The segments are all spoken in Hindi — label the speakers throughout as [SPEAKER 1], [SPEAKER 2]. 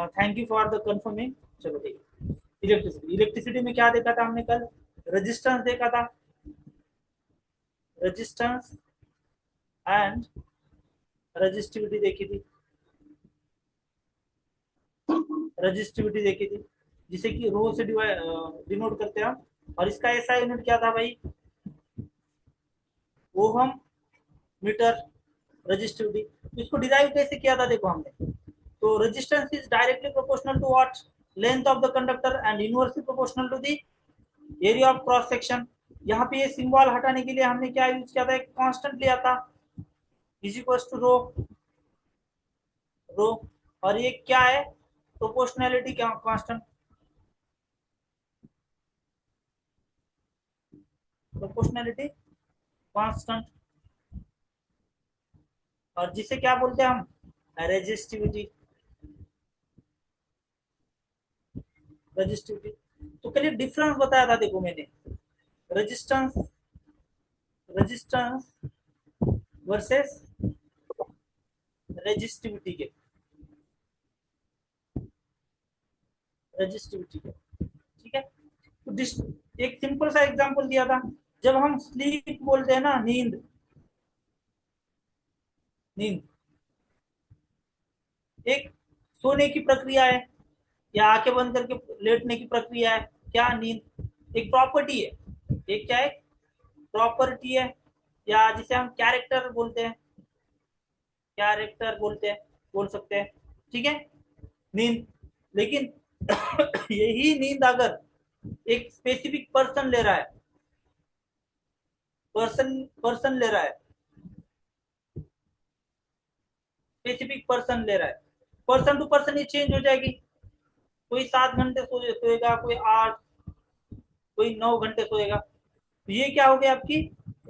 [SPEAKER 1] Thank you for the confirming. चलो ठीक है। इलेक्ट्रिसिटी में क्या देखा था हमने कल? रेजिस्टेंस देखा था, रेजिस्टेंस एंड रेजिस्टिविटी देखी थी, रेजिस्टिविटी देखी थी, जिसे कि रो से डिनोट करते हैं हम। और इसका ऐसा यूनिट क्या था भाई? Ohm metre resistivity. इसको डिराइव कैसे किया था देखो हमने। तो resistance is directly proportional to what? Length of the conductor and inversely proportional to the area of cross section. यहाँ पे ये सिंबल हटाने के लिए हमने क्या यूज किया था? एक कांस्टेंट लिया था, इज इक्वल टू रो, रो। और ये क्या है? Proportionality constant, proportionality constant. और जिसे क्या बोलते हैं हम? Resistivity, resistivity. तो कल डिफरेंस बताया था देखो मैंने, रेजिस्टेंस, रेजिस्टेंस वर्सेस रेजिस्टिविटी के, रेजिस्टिविटी के, ठीक है। तो एक सिंपल सा एग्जांपल दिया था, जब हम स्लीप बोलते हैं ना, नींद, नींद एक सोने की प्रक्रिया है, या आंखें बंद करके लेटने की प्रक्रिया है। क्या? नींद एक प्रॉपर्टी है, एक क्या है? प्रॉपर्टी है, या जिसे हम कैरेक्टर बोलते हैं, कैरेक्टर बोलते हैं, बोल सकते हैं, ठीक है, नींद। लेकिन यही नींद अगर एक स्पेसिफिक पर्सन ले रहा है, पर्सन पर्सन ले रहा है, स्पेसिफिक पर्सन ले रहा है, पर्सन टू पर्सन ये चेंज हो जाएगी। कोई 7 घंटे सोएगा, कोई 8, कोई 9 घंटे सोएगा। तो ये क्या हो गया आपकी?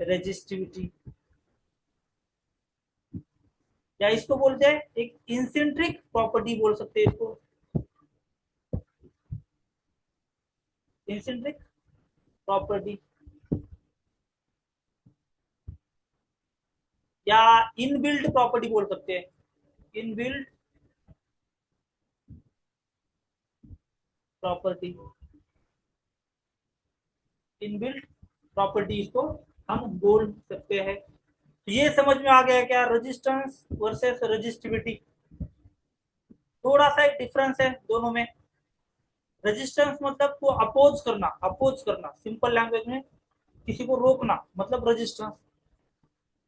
[SPEAKER 1] रेजिस्टिविटी, या इसको बोलते हैं एक इंसेंट्रिक प्रॉपर्टी बोल सकते हैं इसको, इंसेंट्रिक प्रॉपर्टी, या इनबिल्ट प्रॉपर्टी बोल सकते हैं, इनबिल्ट प्रॉपर्टी, इनबिल्ट प्रॉपर्टी इसको हम बोल सकते हैं। ये समझ में आ गया क्या? रेजिस्टेंस वर्सेस रेजिस्टिविटी, थोड़ा सा एक डिफरेंस है दोनों में। रेजिस्टेंस मतलब को अपोज करना, अपोज करना सिंपल लैंग्वेज में, किसी को रोकना, मतलब रेजिस्टेंस।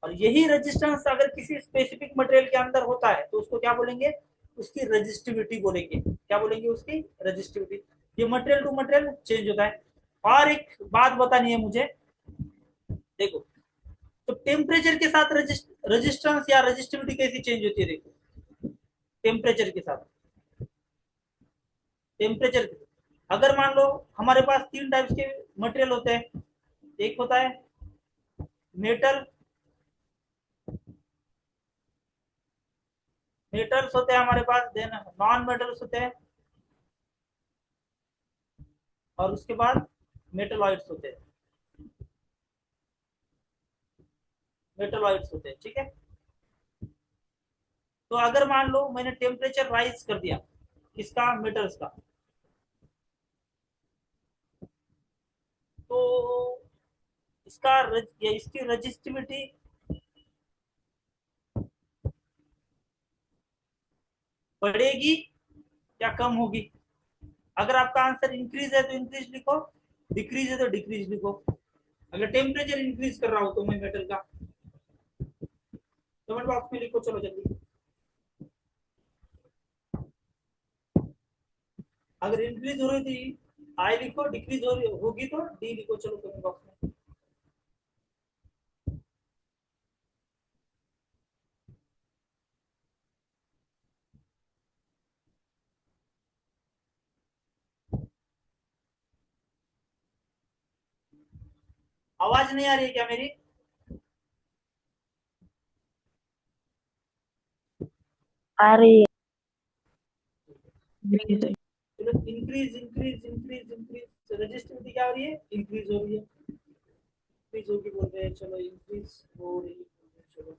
[SPEAKER 1] और यही रेजिस्टेंस अगर किसी स्पेसिफिक मटेरियल के अंदर होता है तो उसको क्या बोलेंगे? उसकी रेजिस्टिविटी बोलेंगे। क्या बोलेंगे? उसकी रेजिस्टिविटी। ये मटेरियल टू मटेरियल चेंज होता है। और एक बात बतानी है मुझे, देखो, तो टेम्परेचर के साथ रेजिस्टेंस या रेजिस्टिविटी कैसी चेंज होती है? देखो, टेम्परेचर के साथ, टेम्परेचर अगर मान लो हमारे पास 3 टाइप्स के मटेरियल होते हैं, एक होता है मेटल, मेटल्स होते हैं हमारे पास, देन नॉन मेटल्स होते हैं, और उसके बाद मेटलॉइड्स होते हैं, मेटलॉइड्स होते हैं, ठीक है। तो अगर मान लो मैंने टेम्परेचर राइज कर दिया, किसका? मेटल्स का, तो इसका या इसकी रजिस्टिविटी बढ़ेगी या कम होगी? अगर आपका आंसर इंक्रीज है तो इंक्रीज लिखो, डिक्रीज है तो डिक्रीज लिखो। अगर टेम्परेचर इंक्रीज कर रहा हो तो मैं मेटल का, कमेंट बॉक्स में लिखो, चलो जल्दी। अगर इंक्रीज हो रही थी आई लिखो, डिक्रीज हो रही होगी तो डी लिखो, चलो कमेंट बॉक्स में। आवाज नहीं आ रही है क्या मेरी?
[SPEAKER 2] आ रही है।
[SPEAKER 1] चलो, increase increase increase increase, resistivity क्या हो रही है? इंक्रीज हो रही है, इंक्रीज होगी बोल रहे हैं, चलो इंक्रीज हो रही है, चलो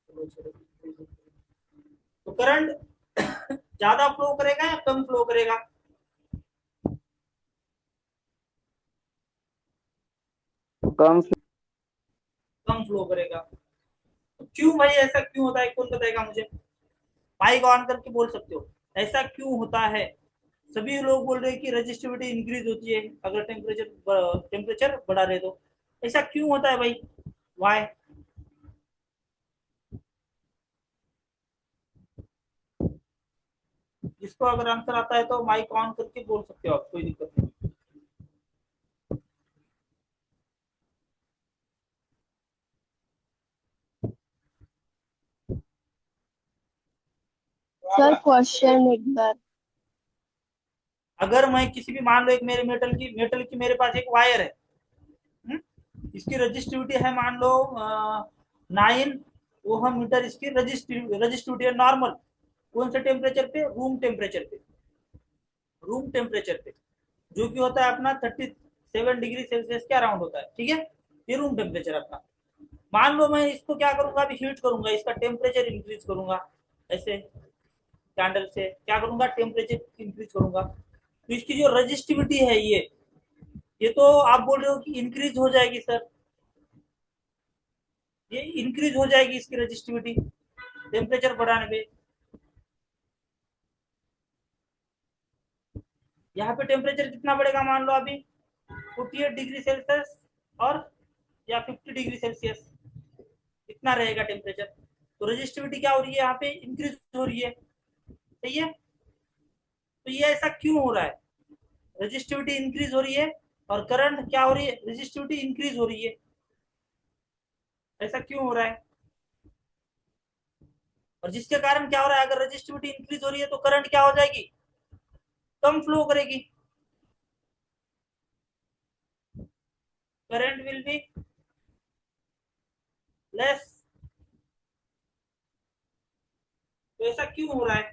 [SPEAKER 1] चलो चलो, इंक्रीज। तो करंट ज्यादा फ्लो करेगा या कम फ्लो करेगा?
[SPEAKER 2] कम
[SPEAKER 1] कम फ्लो करेगा। क्यों भाई, ऐसा क्यों होता है, कौन बताएगा मुझे? माइक ऑन करके बोल सकते हो, ऐसा क्यों होता है? सभी लोग बोल रहे हैं कि रजिस्टिविटी इंक्रीज होती है अगर टेम्परेचर बढ़ा रहे तो। ऐसा क्यों होता है भाई? वाई? जिसको अगर आंसर आता है तो माइक ऑन करके बोल सकते हो आप, कोई दिक्कत नहीं।
[SPEAKER 2] सर क्वेश्चन एक बार।
[SPEAKER 1] अगर मैं किसी भी, मान लो एक मेरे मेटल की मेरे पास एक वायर है। हुँ? इसकी रजिस्टिविटी है मान लो 9 ओहम मीटर, इसकी रजिस्टिविटी है नॉर्मल। कौन से टेम्परेचर पे? रूम टेम्परेचर पे, जो कि होता है अपना 37 डिग्री सेल्सियस के अराउंड होता है, ठीक है। ये रूम टेम्परेचर अपना। मान लो मैं इसको क्या करूंगा, अभी हीट करूंगा, इसका टेम्परेचर इंक्रीज करूंगा। ऐसे कैंडल से क्या करूंगा, टेम्परेचर इंक्रीज करूंगा, तो इसकी जो रजिस्टिविटी है ये तो आप बोल रहे हो कि इंक्रीज हो जाएगी सर। ये इंक्रीज हो जाएगी इसकी रजिस्टिविटी टेम्परेचर बढ़ाने पे। यहाँ पे टेम्परेचर कितना बढ़ेगा, मान लो अभी 48 डिग्री सेल्सियस और या 50 डिग्री सेल्सियस, इतना रहेगा टेम्परेचर। तो रजिस्टिविटी क्या हो रही है यहाँ पे, इंक्रीज हो रही है। सही है। तो ये ऐसा क्यों हो रहा है? रजिस्टिविटी इंक्रीज हो रही है और करंट क्या हो रही है, रजिस्टिविटी इंक्रीज हो रही है। ऐसा क्यों हो रहा है? और जिसके कारण क्या हो रहा है, अगर रजिस्टिविटी इंक्रीज हो रही है तो करंट क्या हो जाएगी, कम फ्लो करेगी। Current will be less. तो ऐसा क्यों हो रहा है?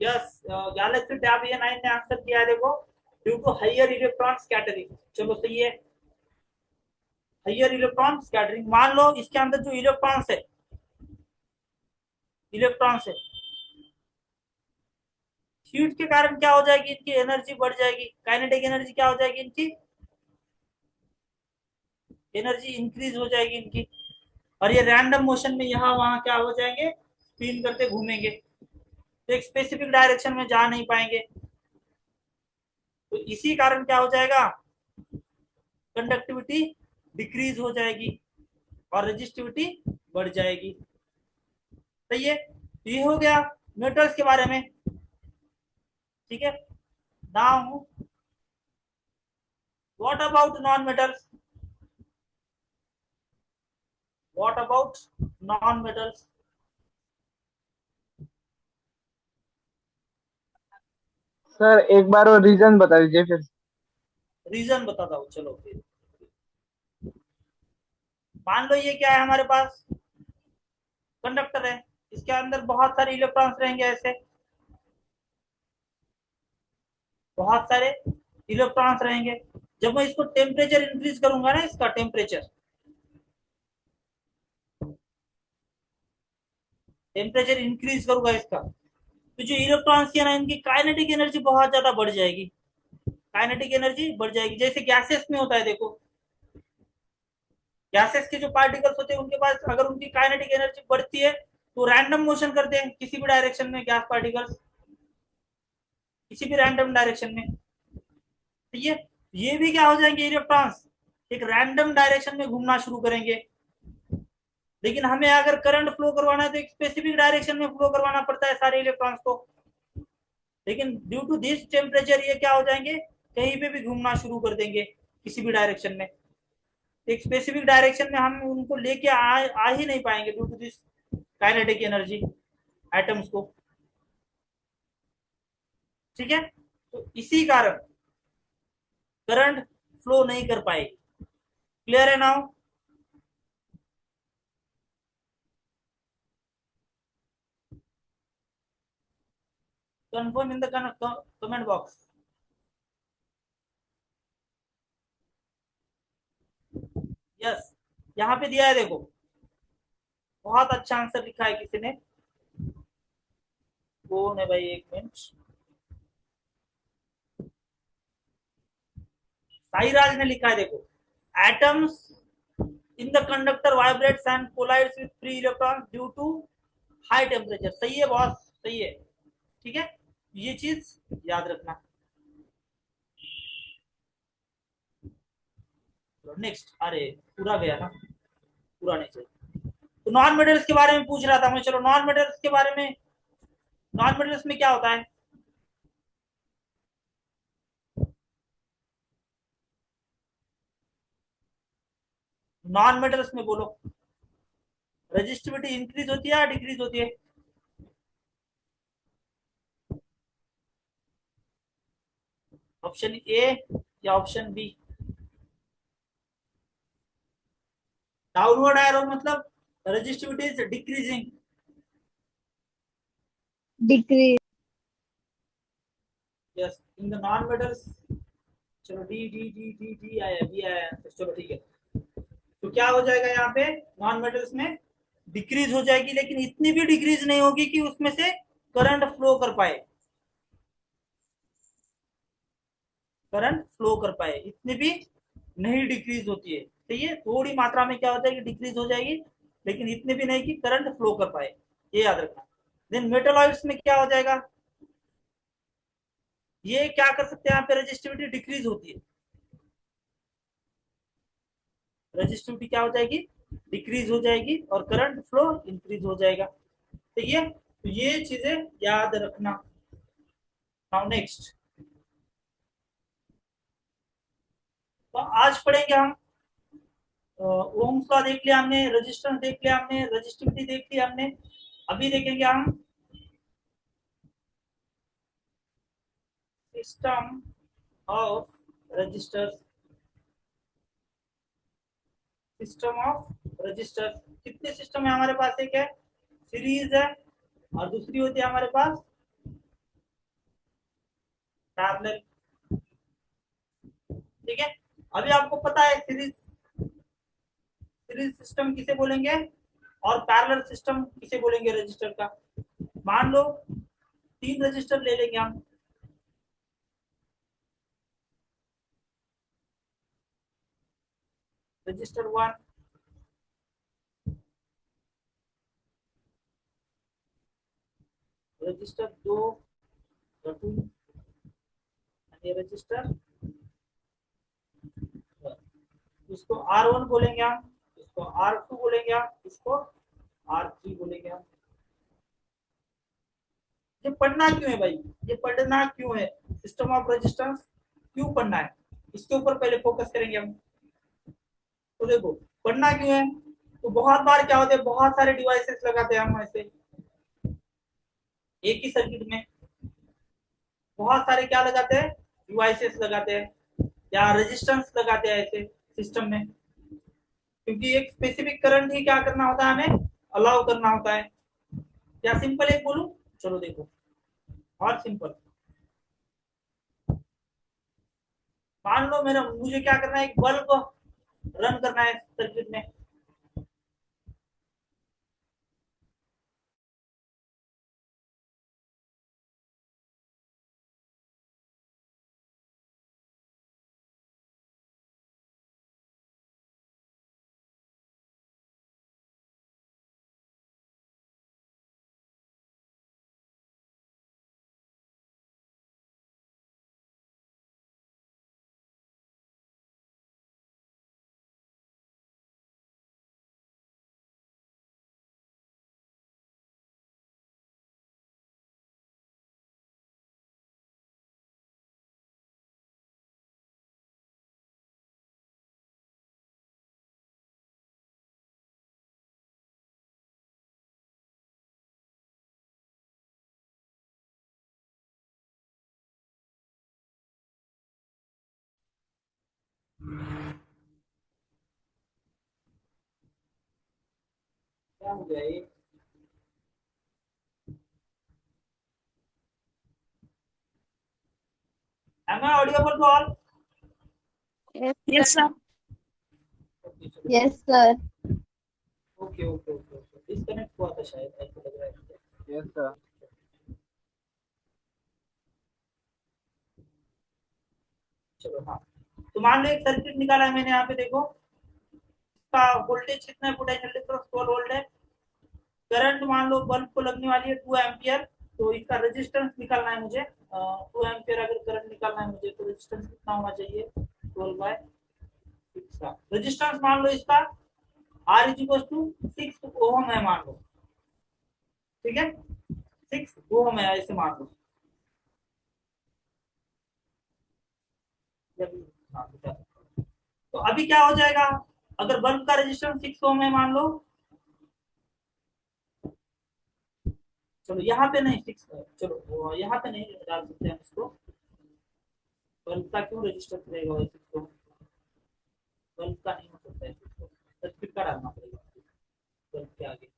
[SPEAKER 1] यस, गैलेक्सी टैब ये 9 ने आंसर किया है, देखो। Due to higher electron scattering, चलो सही है। हाइयर इलेक्ट्रॉन स्कैटरिंग, मान लो इसके अंदर जो इलेक्ट्रॉन्स है, हीट के कारण क्या हो जाएगी, इनकी एनर्जी बढ़ जाएगी, काइनेटिक एनर्जी क्या हो जाएगी इनकी, एनर्जी इंक्रीज हो जाएगी इनकी। और ये रैंडम मोशन में यहाँ वहां क्या हो जाएंगे, स्पिन करते घूमेंगे, तो एक स्पेसिफिक डायरेक्शन में जा नहीं पाएंगे। तो इसी कारण क्या हो जाएगा, कंडक्टिविटी डिक्रीज हो जाएगी और रेजिस्टिविटी बढ़ जाएगी। सही है। तो ये हो गया मेटल्स के बारे में। ठीक है। Now what about non metals? What about non metals?
[SPEAKER 3] Sir एक बार वो रीजन बता दीजिए फिर।
[SPEAKER 1] रीजन बताता हूँ, चलो फिर। मान लो ये क्या है हमारे पास, कंडक्टर है। इसके अंदर बहुत सारे इलेक्ट्रॉन्स रहेंगे ऐसे, बहुत सारे इलेक्ट्रॉन्स रहेंगे। जब मैं इसको टेम्परेचर इंक्रीज करूंगा ना, इसका टेम्परेचर इंक्रीज करूंगा इसका, तो जो इलेक्ट्रॉन्स है ना, इनकी काइनेटिक एनर्जी बहुत ज्यादा बढ़ जाएगी। काइनेटिक एनर्जी बढ़ जाएगी, जैसे गैसेस में होता है, देखो। गैसेस के जो पार्टिकल्स होते हैं उनके पास अगर उनकी काइनेटिक एनर्जी बढ़ती है तो रैंडम मोशन करते हैं किसी भी डायरेक्शन में, गैस पार्टिकल्स किसी भी रैंडम डायरेक्शन में। ठीक है। ये भी क्या हो जाएंगे, इलेक्ट्रॉन्स एक रैंडम डायरेक्शन में घूमना शुरू करेंगे। लेकिन हमें अगर करंट फ्लो करवाना है तो एक स्पेसिफिक डायरेक्शन में फ्लो करवाना पड़ता है सारे इलेक्ट्रॉन्स को। लेकिन ड्यू टू दिस टेम्परेचर ये क्या हो जाएंगे, कहीं पे भी घूमना शुरू कर देंगे किसी भी डायरेक्शन में। एक स्पेसिफिक डायरेक्शन में हम उनको लेके आ ही नहीं पाएंगे due to this kinetic energy atoms को। ठीक है। तो इसी कारण करंट फ्लो नहीं कर पाएगी। क्लियर है now? Confirm in the comment box. Yes, यहाँ पे दिया है देखो, बहुत अच्छा आंसर लिखा है किसी ने। कौन है भाई, एक मिनट। साईराज ने लिखा है देखो, atoms in the conductor vibrates and collides with free electron due to high temperature. सही है बॉस, सही है। ठीक है, ये चीज याद रखना। नेक्स्ट, अरे पूरा गया ना, पूरा नहीं चाहिए। तो नॉन मेटल्स के बारे में पूछ रहा था मैं, चलो नॉन मेटल्स के बारे में। नॉन मेटल्स में क्या होता है? नॉन मेटल्स में बोलो, रजिस्टिविटी इंक्रीज होती है या डिक्रीज होती है? ऑप्शन ए या ऑप्शन बी? डाउनवर्ड एरो मतलब resistivity is decreasing.
[SPEAKER 2] Decrease.
[SPEAKER 1] Yes, in the non metals. चलो D D D D D आया, डी आया आंसर। चलो ठीक है, तो क्या हो जाएगा यहाँ पे, नॉन मेटल्स में डिक्रीज हो जाएगी, लेकिन इतनी भी डिक्रीज नहीं होगी कि उसमें से करंट फ्लो कर पाए। करंट फ्लो कर पाए इतनी भी नहीं डिक्रीज होती है। तो ये थोड़ी मात्रा में क्या हो जाएगी, डिक्रीज हो जाएगी, लेकिन इतने भी नहीं कि करंट फ्लो कर पाए, ये याद रखना। देन मेटलॉइड्स में क्या हो जाएगा, ये क्या कर सकते हैं, यहाँ पे रजिस्टिविटी डिक्रीज होती है। रजिस्टिविटी क्या हो जाएगी, डिक्रीज हो जाएगी, और करंट फ्लो इंक्रीज हो जाएगा। तो ये चीजें याद रखना। नाउ नेक्स्ट, तो आज पढ़ेंगे हम ओम्स लॉ देख लिया हमने, रेजिस्टेंस देख लिया हमने, रजिस्टिविटी देख लिया हमने। अभी देखेंगे हम system of registers. System of registers, कितने सिस्टम है हमारे पास? एक है सीरीज है, और दूसरी होती है हमारे पास पैरेलल। ठीक है, अभी आपको पता है सीरीज सीरीज सिस्टम किसे बोलेंगे और पैरेलल सिस्टम किसे बोलेंगे रजिस्टर का। मान लो 3 रजिस्टर ले लेंगे हम। रजिस्टर 1, रजिस्टर 2, ये रजिस्टर, इसको R1 बोलेंगे हम, इसको R2 बोलेंगे हम, इसको R3 बोलेंगे हम। ये पढ़ना क्यों है भाई, ये पढ़ना क्यों है, सिस्टम ऑफ रेजिस्टेंस क्यों पढ़ना है, इसके ऊपर पहले फोकस करेंगे हम। तो देखो, पढ़ना क्यों है, तो बहुत बार क्या होता है, बहुत सारे डिवाइसेस लगाते हैं हम ऐसे एक ही सर्किट में। बहुत सारे क्या लगाते हैं, डिवाइसेस लगाते हैं या रेजिस्टेंस लगाते हैं ऐसे सिस्टम में, क्योंकि एक स्पेसिफिक करंट ही क्या करना होता है, हमें अलाउ करना होता है। क्या सिंपल एक बोलूं, चलो देखो, और सिंपल। मान लो मेरा, मुझे क्या करना है, एक बल्ब रन करना है सर्किट में। क्या हो गया ये, am I audible to all?
[SPEAKER 2] Yes, sir.
[SPEAKER 1] Okay चलो,
[SPEAKER 2] Yes, sir.
[SPEAKER 1] Okay okay okay okay, disconnect हुआ था शायद, ऐसा लग रहा है मुझे।
[SPEAKER 3] Yes sir.
[SPEAKER 1] चलो हाँ, तो मान लो एक सर्किट निकाला है मैंने, यहाँ पे देखो इसका वोल्टेज कितना है, पोटेंशियल डिफरेंस 12 वोल्ट है। करंट मान लो बल्ब को लगने वाली है 2 एम्पियर, तो इसका रेजिस्टेंस निकालना है मुझे। 2 एम्पियर अगर करंट निकालना है मुझे, तो रेजिस्टेंस कितना होना चाहिए, 12/6 का रेजिस्टेंस मान लो इसका R इज इक्वल टू 6 ओम है मान लो, ठीक है, 6 ओम है ऐसे मान लो। हाँ, तो अभी क्या हो जाएगा, अगर बल्ब का रेजिस्टेंस 6 ओम है मान लो, चलो यहाँ पे नहीं 6, चलो यहाँ पे नहीं डाल सकते हम इसको, बल्ब का क्यों रेजिस्टेंस रहेगा वैसे, तो बल्ब का नहीं हो सकता है, इसको सर्किट का डालना पड़ेगा बल्ब के आगे।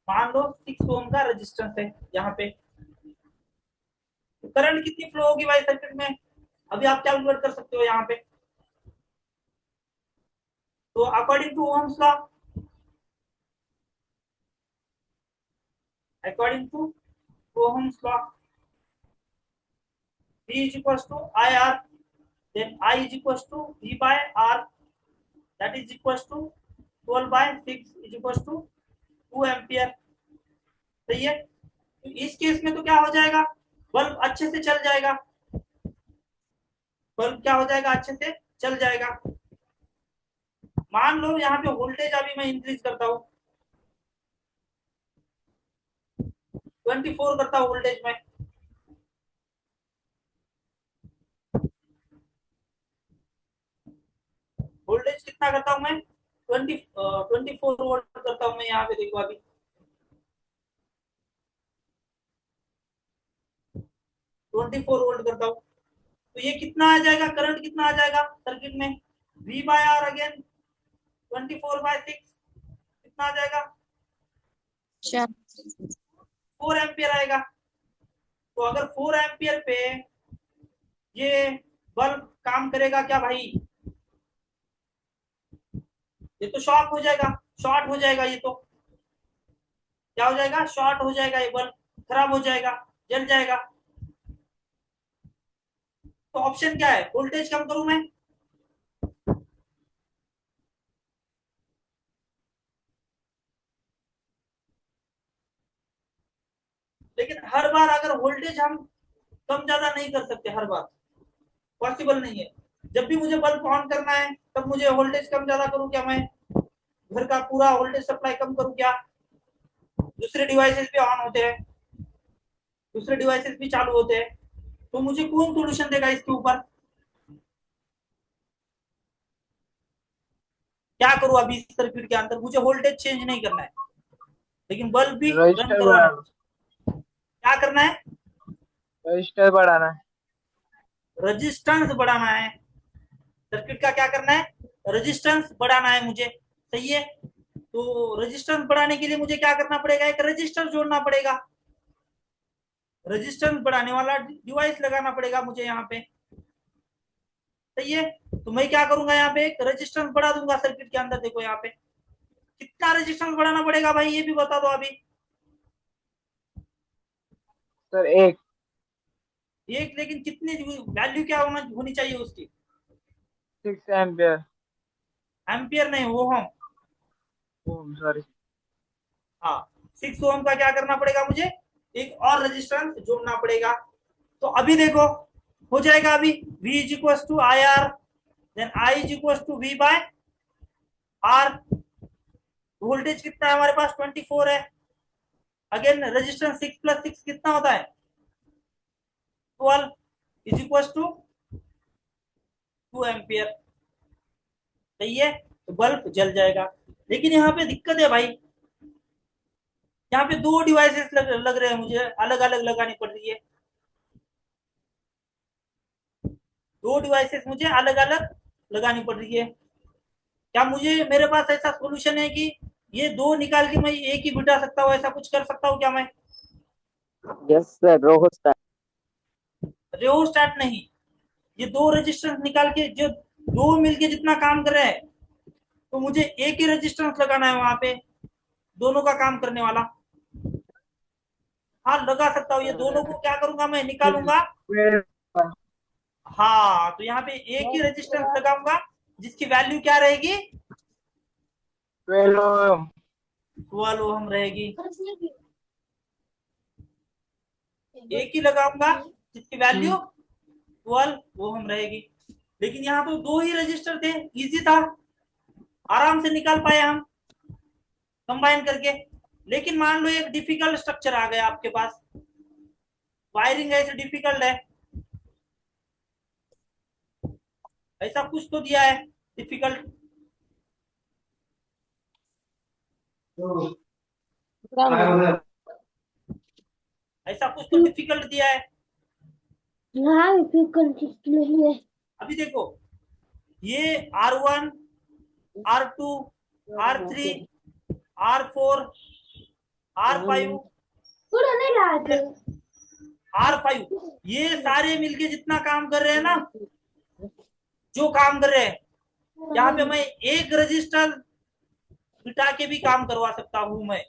[SPEAKER 1] मान लो 6 ओम का रेजिस्टेंस है यहाँ पे, तो करंट कितनी फ्लो होगी भाई सर्किट में, अभी आप कैलकुलेट कर सकते हो यहाँ पे। तो according to Ohm's law, according to Ohm's law, V is equals to IR, then I is equals to V by R, that is equals to 12/6 is equals to 2 ampere. सही है, तो इस केस में तो क्या हो जाएगा, बल्ब अच्छे से चल जाएगा, बल्ब क्या हो जाएगा, अच्छे से चल जाएगा। मान लो यहाँ पे वोल्टेज अभी मैं इंक्रीज करता हूँ, 24 करता हूँ वोल्टेज में, वोल्टेज कितना करता हूँ मैं, 24 वोल्ट करता हूँ मैं यहाँ पे, देखो अभी 24 वोल्ट करता हूँ, तो ये कितना आ जाएगा, करंट कितना आ जाएगा सर्किट में, V बाय आर अगेन 24/6 कितना आ जाएगा, 4 एम्पियर आएगा। तो अगर 4 एम्पियर पे ये बल्ब काम करेगा क्या भाई, ये तो शॉर्ट हो जाएगा, शॉर्ट हो जाएगा, ये तो क्या हो जाएगा, शॉर्ट हो जाएगा, ये बल्ब खराब हो जाएगा, जल जाएगा। तो ऑप्शन क्या है, वोल्टेज कम करूं मैं, लेकिन हर बार अगर वोल्टेज हम कम ज्यादा नहीं कर सकते, हर बार पॉसिबल नहीं है। जब भी मुझे बल्ब ऑन करना है तब मुझे वोल्टेज कम ज्यादा करूं क्या, मैं घर का पूरा वोल्टेज सप्लाई कम करूं क्या, दूसरे डिवाइसेस भी ऑन होते हैं, दूसरे डिवाइसेस भी चालू होते हैं, तो मुझे कौन सोल्यूशन देगा इसके ऊपर, क्या करूं अभी इस सर्किट के अंदर, मुझे वोल्टेज चेंज नहीं करना है लेकिन बल्ब भी रन
[SPEAKER 3] रजिस्टर
[SPEAKER 1] करवाना है,
[SPEAKER 3] बढ़ाना।
[SPEAKER 1] क्या करना है,
[SPEAKER 3] रजिस्टर बढ़ाना है।
[SPEAKER 1] रेजिस्टेंस बढ़ाना है, सर्किट का क्या करना है, रेजिस्टेंस बढ़ाना है मुझे, सही है। तो रेजिस्टेंस बढ़ाने के लिए मुझे क्या करना पड़ेगा, एक रेजिस्टर जोड़ना पड़ेगा, रेजिस्टेंस बढ़ाने वाला डिवाइस लगाना पड़ेगा मुझे यहाँ पे, सही है। तो मैं क्या करूंगा, यहाँ पे एक रेजिस्टेंस बढ़ा दूंगा सर्किट के अंदर, देखो यहाँ पे कितना रेजिस्टेंस बढ़ाना पड़ेगा भाई, ये भी बता दो अभी।
[SPEAKER 3] सर एक।
[SPEAKER 1] एक, लेकिन कितनी वैल्यू क्या होनी चाहिए उसकी,
[SPEAKER 3] 6 एम्पियर।
[SPEAKER 1] एम्पियर नहीं, ओम।
[SPEAKER 3] सॉरी।
[SPEAKER 1] हाँ, 6 ओम का क्या करना पड़ेगा मुझे, एक और रेजिस्टेंस जोड़ना पड़ेगा। तो अभी देखो हो जाएगा, अभी V is equal to I R, then I is equal to V by R, voltage कितना है हमारे पास 24 है, अगेन रेजिस्टेंस 6 + 6 कितना होता है 12 इज इक्वल टू 2 एम्पियर, सही है। तो बल्ब जल जाएगा, लेकिन यहाँ पे दिक्कत है भाई, यहाँ पे दो डिवाइसेस लग रहे हैं मुझे, अलग अलग लगानी पड़ रही है, दो डिवाइसेस मुझे अलग अलग लगानी पड़ रही है। क्या मुझे मेरे पास ऐसा सोल्यूशन है कि ये दो निकाल के मैं एक ही बिठा सकता हूँ, ऐसा कुछ कर सकता हूँ क्या मैं?
[SPEAKER 2] Yes, sir. Rohostat.
[SPEAKER 1] रेओस्टैट नहीं, ये दो रेजिस्टेंस निकाल के जो दो मिलके जितना काम कर रहे हैं, तो मुझे एक ही रेजिस्टेंस लगाना है वहां पे, दोनों का काम करने वाला। हाँ लगा सकता हूँ, ये दोनों को क्या करूंगा मैं, निकालूंगा। हाँ तो यहाँ पे एक ही रेजिस्टेंस लगाऊंगा जिसकी वैल्यू क्या रहेगी,
[SPEAKER 3] 12
[SPEAKER 1] 12 ओम रहेगी। एक ही लगाऊंगा जिसकी वैल्यू 12 ओम रहेगी। लेकिन यहाँ तो दो ही रजिस्टर थे, इजी था, आराम से निकाल पाए हम कंबाइन करके। लेकिन मान लो एक डिफिकल्ट स्ट्रक्चर आ गया आपके पास, वायरिंग ऐसे डिफिकल्ट है, ऐसा कुछ तो दिया है डिफिकल्ट, ऐसा कुछ तो डिफिकल्ट दिया है। अभी देखो, ये R1, R2, R3, R4, R5, R5, ये सारे मिलके जितना काम कर रहे हैं ना, जो काम कर रहे हैं, यहाँ पे मैं एक रजिस्टर बिठा के भी काम करवा सकता हूं मैं।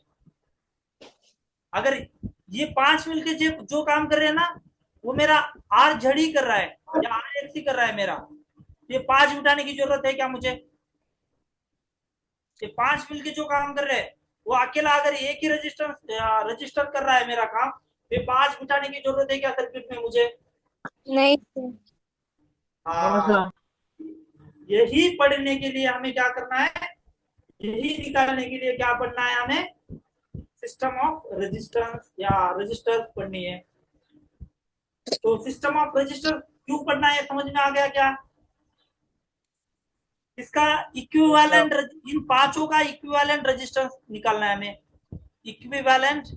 [SPEAKER 1] अगर ये पांच मिलके जो काम कर रहे हैं ना, वो मेरा आर झड़ी कर रहा है या आर एक्सी कर रहा है मेरा, ये पांच बिठाने की जरूरत है क्या मुझे? ये पांच मिलके जो काम कर रहे हैं, वो अकेला अगर एक ही रजिस्टर कर रहा है मेरा काम, ये पांच बिठाने की जरूरत है क्या सर्किट में मुझे?
[SPEAKER 2] नहीं।
[SPEAKER 1] हाँ, यही पढ़ने के लिए हमें क्या करना है, यही निकालने के लिए क्या पढ़ना है हमें, सिस्टम ऑफ रेजिस्टेंस या रजिस्टर्स पढ़नी है। तो सिस्टम ऑफ रजिस्टर क्यों पढ़ना है, समझ में आ गया क्या? इसका इक्विवेलेंट, इन पांचों का इक्विवेलेंट रेजिस्टेंस निकालना है हमें, इक्विवेलेंट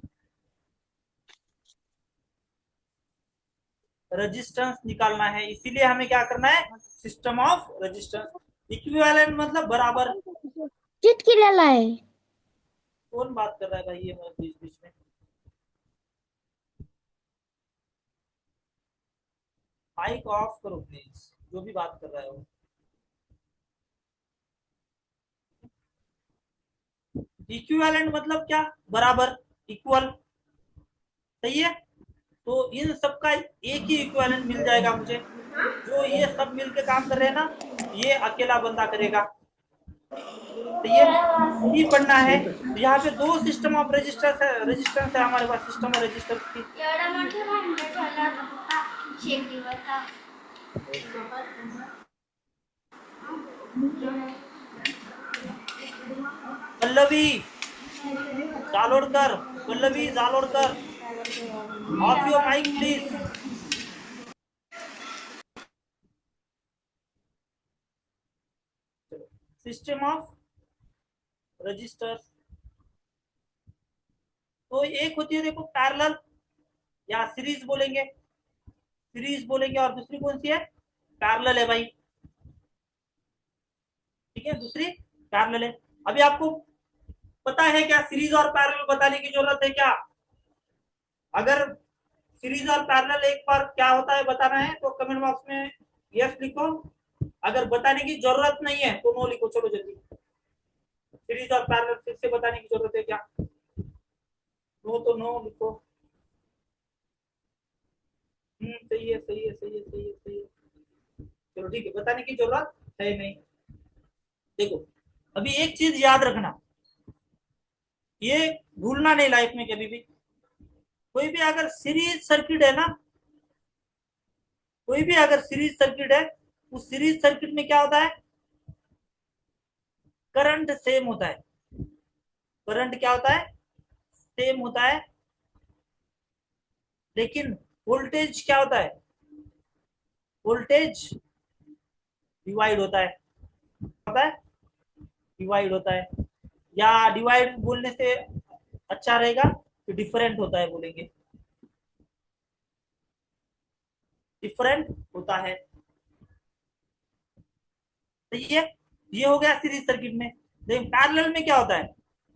[SPEAKER 1] रेजिस्टेंस निकालना है। इसीलिए हमें क्या करना है, सिस्टम ऑफ रेजिस्टेंस। इक्विवेलेंट मतलब बराबर।
[SPEAKER 2] चिटकिलेला है।
[SPEAKER 1] कौन बात कर रहा है भाई ये बीच बीच में? माइक ऑफ करो प्लीज, जो भी बात कर रहा है वो। इक्विवेलेंट मतलब क्या, बराबर, इक्वल, सही है। तो इन सबका एक ही इक्विवेलेंट मिल जाएगा मुझे, जो ये सब मिलके काम कर रहे हैं ना, ये अकेला बंदा करेगा। तो ये ही पढ़ना है। तो यहाँ पे दो सिस्टम ऑफ रेजिस्टेंस है हमारे पास, सिस्टम ऑफ रेजिस्टेंस की। Pallavi Jalodkar, Pallavi Jalodkar, off your mic please. System of resistors, तो एक होती है देखो पैरेलल या सीरीज बोलेंगे, सीरीज बोलेंगे, और दूसरी कौन सी है, पैरेलल है भाई। ठीक है, दूसरी पैरेलल है। अभी आपको पता है क्या सीरीज और पैरेलल बताने की जरूरत है क्या? अगर सीरीज और पैरेलल एक बार क्या होता है बताना है तो कमेंट बॉक्स में यस लिखो, अगर बताने की जरूरत नहीं है तो नो लिखो। चलो जल्दी, सीरीज और पैरेलल फिर से बताने की जरूरत है क्या? नो तो नो लिखो। सही है, सही है, सही है, सही है, सही है। चलो ठीक है, बताने की जरूरत है नहीं। देखो, अभी एक चीज याद रखना, ये भूलना नहीं लाइफ में कभी भी। कोई भी अगर सीरीज सर्किट है ना, कोई भी अगर सीरीज सर्किट है, उस सीरीज सर्किट में क्या होता है, करंट सेम होता है। करंट क्या होता है, सेम होता है। लेकिन वोल्टेज क्या होता है, वोल्टेज डिवाइड होता है, होता है, डिवाइड होता है। या डिवाइड बोलने से अच्छा रहेगा तो डिफरेंट होता है बोलेंगे, डिफरेंट होता है। सही है। ये हो गया सीरीज सर्किट में। लेकिन पैरेलल में क्या होता है,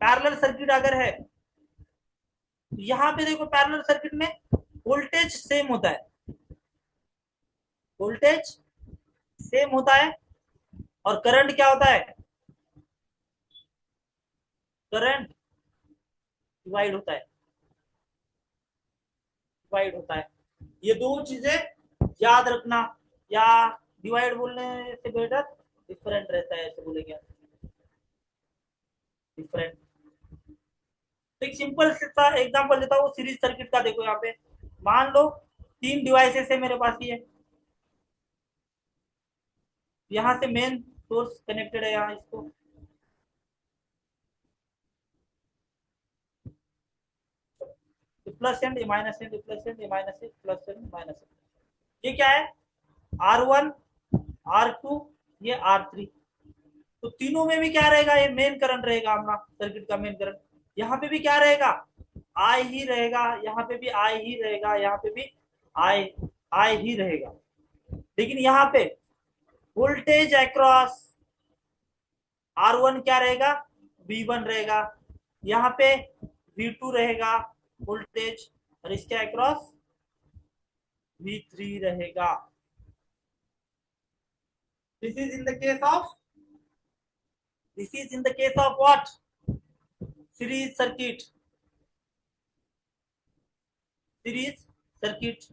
[SPEAKER 1] पैरेलल सर्किट अगर है तो यहाँ पे देखो पैरेलल सर्किट में वोल्टेज सेम होता है, वोल्टेज सेम होता है और करंट क्या होता है, करंट डिवाइड होता है, डिवाइड होता है। ये दो चीजें याद रखना, या डिवाइड बोलने से बेटर डिफरेंट रहता है ऐसे बोलेंगे, डिफरेंट। एक सिंपल सा एग्जांपल देता हूँ सीरीज सर्किट का। देखो यहाँ पे मान लो 3 डिवाइसेस है मेरे पास, ये यहाँ से मेन सोर्स कनेक्टेड है, यहाँ इसको plus and minus and plus and minus and plus and minus and. ये क्या है, R1 R2 ये R3। तो तीनों में भी क्या रहेगा, ये मेन करंट रहेगा अपना सर्किट का मेन करंट। यहाँ पे भी क्या रहेगा, आई ही रहेगा, यहाँ पे भी आई ही रहेगा, यहाँ पे भी आई आई ही रहेगा। लेकिन यहाँ पे वोल्टेज अक्रॉस R1 क्या रहेगा, V1 रहेगा, यहाँ पे V2 रहेगा वोल्टेज, और इसके अक्रॉस V3 रहेगा। This is in the case of, this is in the case of what, series circuit, series circuit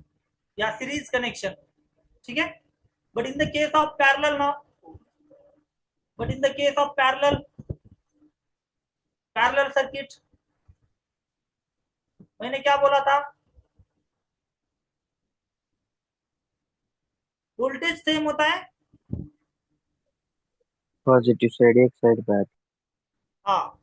[SPEAKER 1] या सीरीज कनेक्शन, ठीक है। But in the case of parallel ना, but in the case of parallel, parallel circuit मैंने क्या बोला था, वोल्टेज सेम होता है,
[SPEAKER 2] पॉजिटिव साइड एक साइड बैक।
[SPEAKER 1] हाँ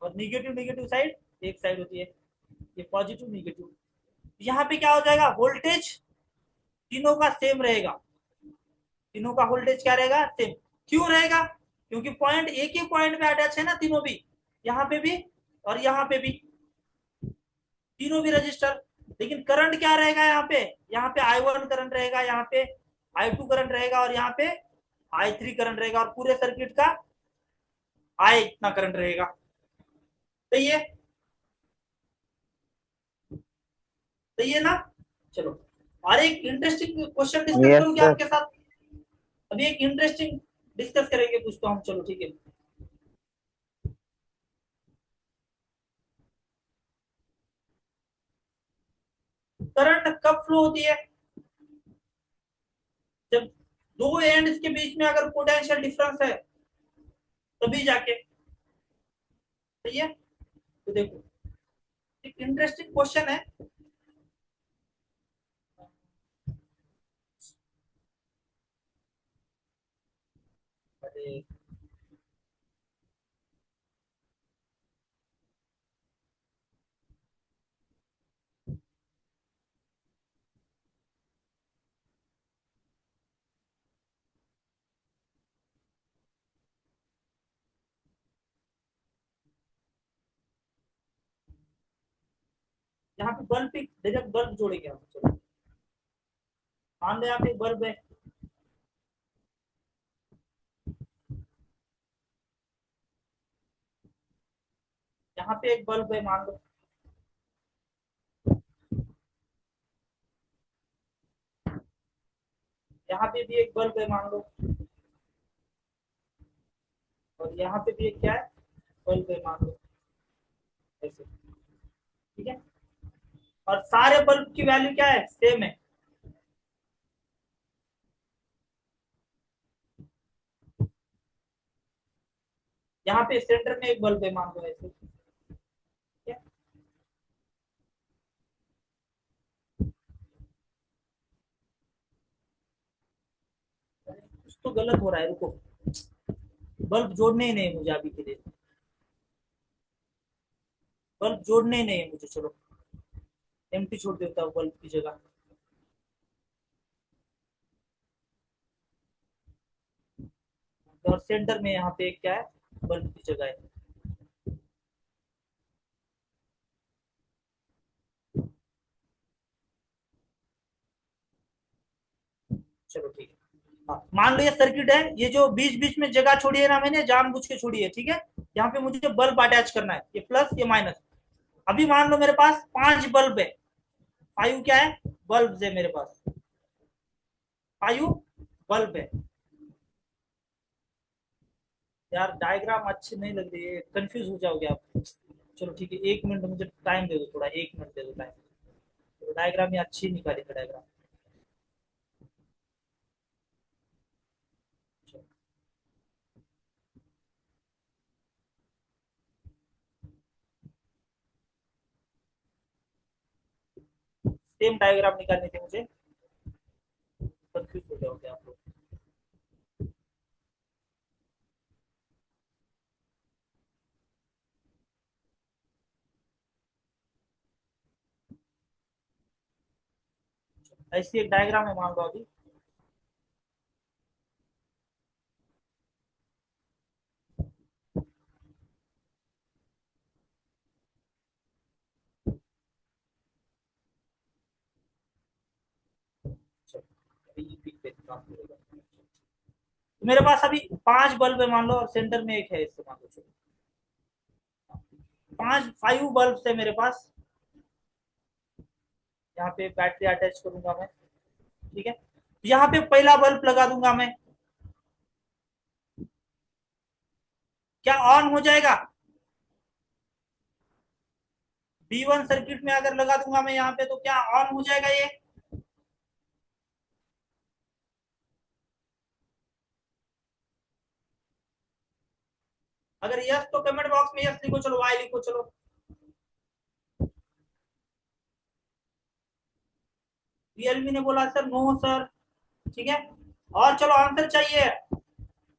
[SPEAKER 1] और निगेटिव निगेटिव साइड एक साइड होती है, ये पॉजिटिव निगेटिव। यहाँ पे क्या हो जाएगा, वोल्टेज तीनों का सेम रहेगा, तीनों का वोल्टेज क्या रहेगा, सेम। क्यों रहेगा, क्योंकि पॉइंट एक ही पॉइंट में अटैच है ना तीनों भी, यहाँ पे भी और यहाँ पे भी, तीनों भी रजिस्टर। लेकिन करंट क्या रहेगा, यहाँ पे I1 करंट रहेगा, यहाँ पे I2 करंट रहेगा, और यहाँ पे I3 करंट रहेगा, और पूरे सर्किट का I इतना करंट रहेगा। सही है, सही है ना। चलो, और एक इंटरेस्टिंग क्वेश्चन डिस्कस
[SPEAKER 2] यस
[SPEAKER 1] करूं क्या
[SPEAKER 2] सर।
[SPEAKER 1] आपके साथ, अभी एक इंटरेस्टिंग डिस्कस करेंगे कुछ तो हम, चलो ठीक है। करंट कब फ्लो होती है, जब दो एंड्स के बीच में अगर पोटेंशियल डिफरेंस है तभी जाके, सही है। तो देखो एक इंटरेस्टिंग क्वेश्चन है, अरे यहाँ पे बल्ब, एक डायरेक्ट बल्ब जोड़ेंगे हम, चलो मान लो यहाँ पे बल्ब है, यहाँ पे एक बल्ब है मान लो, यहाँ पे भी एक बल्ब है मान लो, और यहाँ पे भी एक क्या है, बल्ब है मान लो, ऐसे, ठीक है। और सारे बल्ब की वैल्यू क्या है, सेम है। यहाँ पे सेंटर में एक बल्ब है मान लो, ऐसे, ठीक है। कुछ तो गलत हो रहा है, रुको, बल्ब जोड़ने ही नहीं मुझे अभी के लिए, बल्ब जोड़ने ही नहीं है मुझे, चलो एम्प्टी छोड़ देता हूँ बल्ब की जगह। और सेंटर में यहाँ पे क्या है, बल्ब की जगह है। चलो ठीक है। हाँ, मान लो ये सर्किट है, ये जो बीच बीच में जगह छोड़ी है ना मैंने जानबूझ के छोड़ी है, ठीक है। यहाँ पे मुझे बल्ब अटैच करना है, ये प्लस ये माइनस। अभी मान लो मेरे पास 5 बल्ब है, 5 क्या है, बल्ब है मेरे पास, 5 बल्ब है। यार डायग्राम अच्छी नहीं लग रही है, कंफ्यूज हो जाओगे आप। चलो ठीक है, 1 मिनट मुझे टाइम दे दो, थोड़ा 1 मिनट दे दो टाइम। तो डायग्राम ये अच्छी निकाली थी डायग्राम। सेम डायग्राम निकालनी थी मुझे, कंफ्यूज हो जाओगे आप लोग। ऐसी एक डायग्राम है मान लो अभी। चलो, अभी ये पिक पे काम करेगा। तो मेरे पास अभी 5 बल्ब है मान लो, और सेंटर में एक है इससे मान लो। चलो 5 बल्ब है मेरे पास। यहाँ पे बैटरी अटैच करूंगा मैं, ठीक है। यहाँ पे पहला बल्ब लगा दूंगा मैं, क्या ऑन हो जाएगा? B1 सर्किट में अगर लगा दूंगा मैं यहाँ पे, तो क्या ऑन हो जाएगा ये? अगर यस तो कमेंट बॉक्स में यस लिखो, चलो वाई लिखो, चलो। रियलमी ने बोला सर नो सर, ठीक है। और चलो आंसर चाहिए।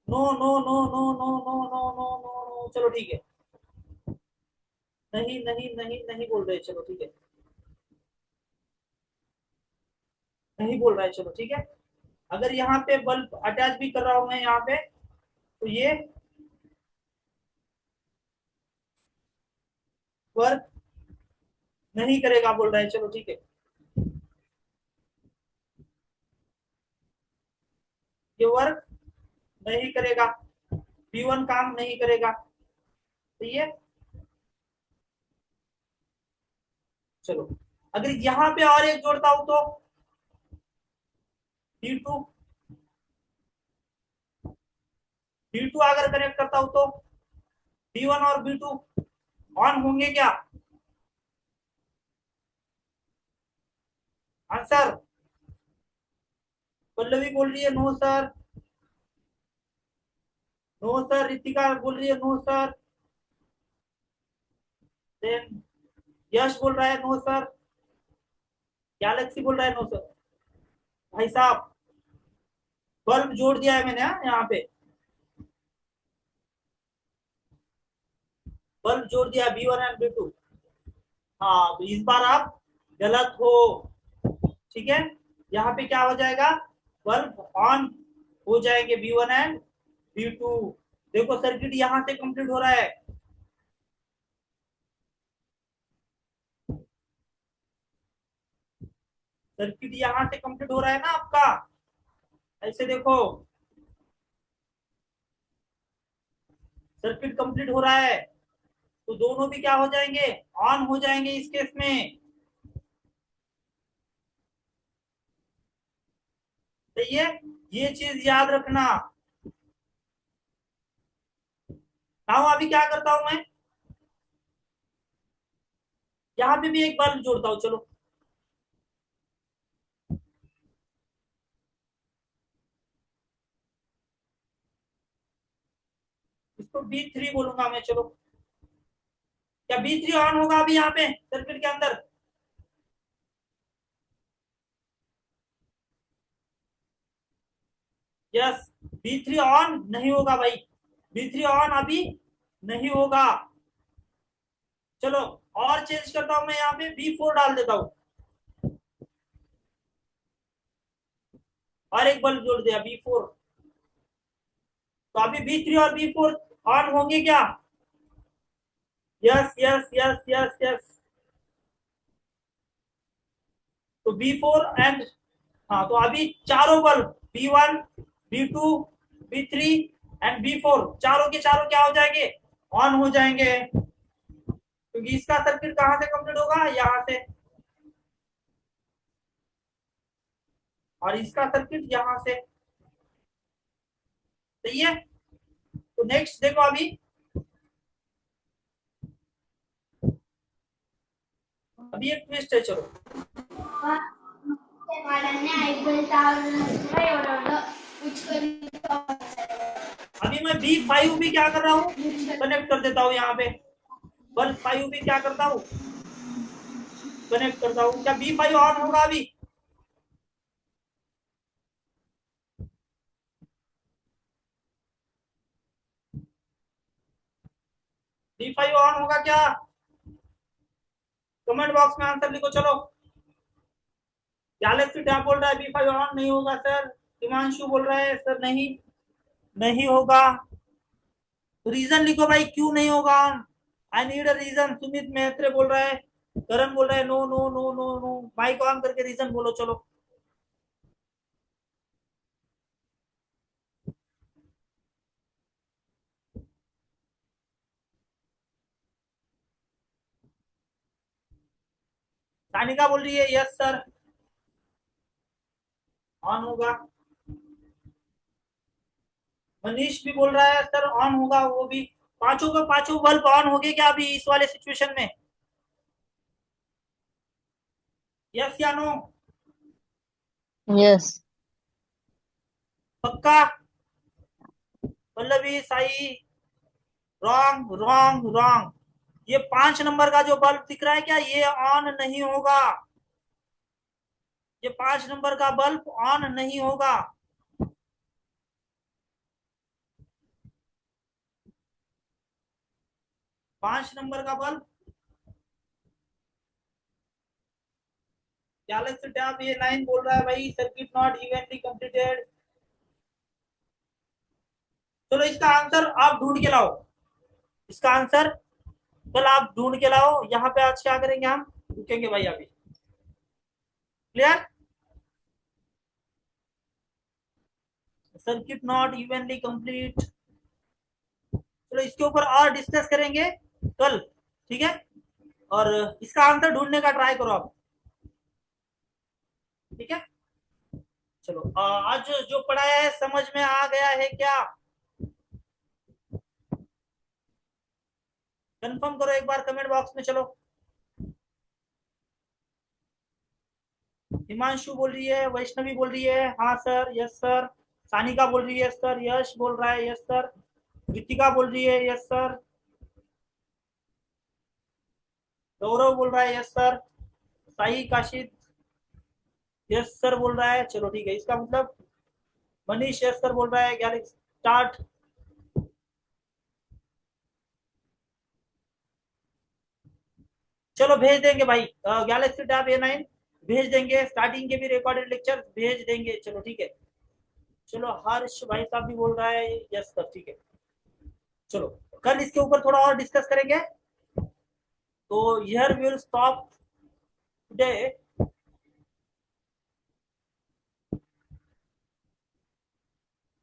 [SPEAKER 1] No no no no no no no no no no, चलो ठीक है। नहीं नहीं नहीं नहीं बोल रहे, चलो ठीक है। नहीं बोल रहा है, चलो ठीक है। अगर यहाँ पे बल्ब अटैच भी कर रहा हूं मैं यहाँ पे, तो ये वर्क नहीं करेगा बोल रहा है, चलो ठीक है। ये वर्क नहीं करेगा, B1 काम नहीं करेगा, तो ये, चलो। अगर यहाँ पे और एक जोड़ता हूं तो B2, B2 अगर कनेक्ट करता हूं तो B1 और B2 ऑन होंगे क्या? आंसर। पल्लवी बोल रही है no sir, no sir. Ritika बोल रही है नो सर। देन यश बोल रहा है नो सर। गैलेक्सी बोल रहा है नो सर। भाई साहब, बल्ब जोड़ दिया है मैंने, हाँ, यहाँ पे बल्ब जोड़ दिया B1 एंड B2। हाँ, तो इस बार आप गलत हो, ठीक है। यहाँ पे क्या हो जाएगा, बल्ब ऑन हो जाएंगे B1 एंड B2। देखो सर्किट यहाँ से कंप्लीट हो रहा है, सर्किट यहाँ से कंप्लीट हो रहा है ना आपका। ऐसे देखो, सर्किट कंप्लीट हो रहा है, तो दोनों भी क्या हो जाएंगे, ऑन हो जाएंगे इस केस में। सही है, ये चीज याद रखना। now अभी क्या करता हूं मैं, यहाँ पे भी एक बल्ब जोड़ता हूँ, चलो। इसको B3 बोलूंगा मैं, चलो। क्या B3 ऑन होगा अभी यहाँ पे सर्किट के अंदर? यस, B3 ऑन नहीं होगा भाई, B3 ऑन अभी नहीं होगा। चलो, और चेंज करता हूं मैं, यहाँ पे B4 डाल देता हूं, और एक बल्ब जोड़ दिया B4। तो अभी B3 और B4 ऑन होंगे क्या? Yes yes yes yes yes. तो B4 एंड, हाँ, तो अभी चारों bulb B1, B2, B3 and B4 चारों के चारों क्या हो जाएंगे, ऑन हो जाएंगे, क्योंकि इसका सर्किट कहां से कंप्लीट होगा, यहां से, और इसका सर्किट यहां से। सही है। तो नेक्स्ट देखो, अभी एक ट्विस्ट है, चलो अभी मैं B5 भी क्या कर रहा हूँ, कनेक्ट कर देता हूँ यहाँ पे, बल्ब 5 भी क्या करता हूँ, कनेक्ट करता हूँ। क्या B5 ऑन होगा अभी, B5 ऑन होगा क्या, कमेंट बॉक्स में आंसर लिखो। चलो गैलेक्सी टैब बोल रहा है B5 ऑन नहीं होगा सर, हिमांशु बोल रहा है सर नहीं, नहीं होगा। रीजन लिखो भाई, क्यों नहीं होगा on, I need a reason. Sumit Mehtre बोल रहा है, करण बोल रहा है no no no no no, mic on करके रीजन बोलो। चलो सानिका बोल रही है यस सर ऑन होगा, मनीष भी बोल रहा है सर ऑन होगा, वो भी। पांचों का पांचों बल्ब ऑन हो गए क्या अभी इस वाले सिचुएशन में, यस या नो,
[SPEAKER 3] यस
[SPEAKER 1] पक्का। Pallavi Sai, wrong wrong wrong, ये 5 नंबर का जो बल्ब दिख रहा है क्या, ये ऑन नहीं होगा, ये 5 नंबर का बल्ब ऑन नहीं होगा। 5 नंबर का बल्ब, गैलेक्सी टैब ये 9 बोल रहा है भाई, सर्किट नॉट इवनली कंप्लीटेड। चलो इसका आंसर आप ढूंढ के लाओ, इसका आंसर कल आप ढूंढ के लाओ। यहाँ पे आज क्या करेंगे, हम रुकेंगे भाई अभी। Clear, circuit not evenly complete. चलो इसके ऊपर और डिस्कस करेंगे कल, ठीक है, और इसका आंसर ढूंढने का ट्राई करो आप, ठीक है। चलो आज जो पढ़ाया है समझ में आ गया है क्या, कंफर्म करो एक बार कमेंट बॉक्स में। चलो हिमांशु बोल रही है, वैष्णवी बोल रही है हाँ सर यस सर, सानिका बोल रही है सर, यश बोल रहा है यस सर, रितिका बोल रही है यस सर, गौरव बोल रहा है yes sir, Sai Kashid yes sir बोल रहा है। चलो ठीक है, इसका मतलब मनीष यस सर बोल रहा है, गैलेक्सी स्टार्ट। चलो भेज देंगे भाई, गैलेक्सी टैब A9 भेज देंगे, स्टार्टिंग के भी रिकॉर्डेड लेक्चर भेज देंगे। चलो ठीक है, चलो हर्ष भाई साहब भी बोल रहा है यस सर, ठीक है। चलो कल इसके ऊपर थोड़ा और डिस्कस करेंगे, तो हियर विल स्टॉप टुडे।